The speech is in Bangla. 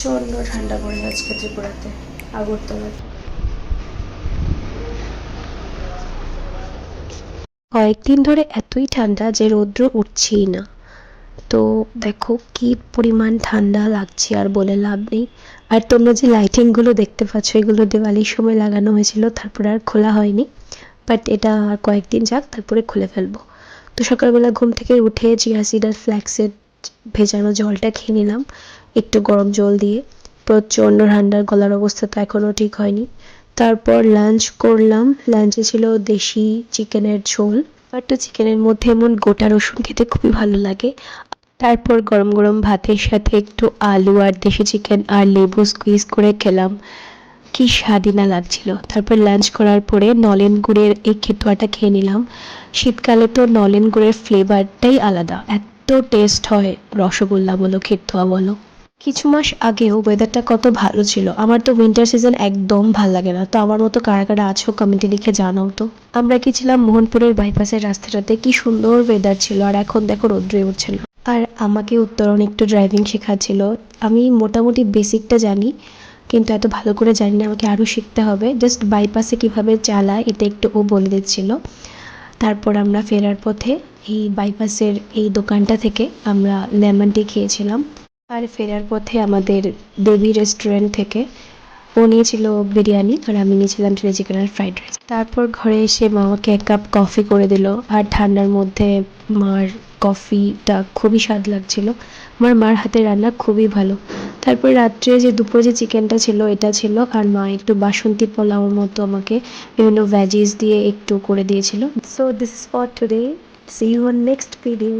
প্রচণ্ড ঠান্ডা পড়ে আজকে ত্রিপুরাতে, আগরতলায়। কয়েকদিন ধরে এতই ঠান্ডা যে রৌদ্র উঠছেই না। তো দেখো কি পরিমাণ ঠান্ডা লাগছে, আর বলে লাভ নেই। আর তোমরা যে লাইটিংগুলো দেখতে পাচ্ছ, এগুলো দিওয়ালির সময় লাগানো হয়েছিল, তারপরে আর খোলা হয়নি। বাট এটা আর কয়েকদিন যাক, তারপরে খুলে ফেলবো। তো সকালবেলা ঘুম থেকে উঠে চিয়া সিড আর ফ্ল্যাক্সের ভেজানো জলটা খেয়ে নিলাম একটু গরম জল দিয়ে। প্রচণ্ড ঠান্ডার, গলার অবস্থা তো এখনও ঠিক হয়নি। তারপর লাঞ্চ করলাম। লাঞ্চে ছিল দেশি চিকেনের ঝোল। বাট চিকেনের মধ্যে এমন গোটা রসুন খেতে খুবই ভালো লাগে। তারপর গরম গরম ভাতের সাথে একটু আলু আর দেশি চিকেন আর লেবু স্কুইজ করে খেলাম। কি স্বাদই না লাগছিল। তারপর লাঞ্চ করার পরে নলেন গুড়ের এই খেতুয়াটা খেয়ে নিলাম। শীতকালে তো নলেন গুড়ের ফ্লেভারটাই আলাদা, এত টেস্ট হয়। রসগোল্লা বলো, খেতুয়া বলো। কিছু মাস আগেও ওয়েদারটা কত ভালো ছিল। আমার তো উইন্টার সিজন একদম ভাল লাগে না। তো আমার মতো কারা কারা আছো কমেন্টে লিখে জানাও তো। আমরা গেছিলাম মোহনপুরের বাইপাসের রাস্তাটাতে, কি সুন্দর ওয়েদার ছিল, আর এখন দেখো রোদ্রে উঠছে না। আর আমাকে উত্তরণ একটু ড্রাইভিং শেখাচ্ছিল। আমি মোটামুটি বেসিকটা জানি, কিন্তু এত ভালো করে জানি না, আমাকে আরও শিখতে হবে। জাস্ট বাইপাসে কীভাবে চালায় এটা একটু ও বলে দিচ্ছিল। তারপর আমরা ফেরার পথে এই বাইপাসের এই দোকানটা থেকে আমরা লেমন টি খেয়েছিলাম। আর ফেরার পথে আমাদের দেবী রেস্টুরেন্ট থেকে ও নিয়েছিল বিরিয়ানি, আর আমি নিয়েছিলাম চিলি চিকেন আর ফ্রাইড রাইস। তারপর ঘরে এসে মা আমাকে এক কাপ কফি করে দিল। আর ঠান্ডার মধ্যে মার কফিটা খুবই স্বাদ লাগছিল। আমার মার হাতের রান্না খুবই ভালো। তারপর রাত্রে যে দুপুরে যে চিকেনটা ছিল এটা ছিল, আর মা একটু বাসন্তী পোলাওর মতো আমাকে বিভিন্ন ভেজিস দিয়ে একটু করে দিয়েছিল। So this is for today. See you on next video.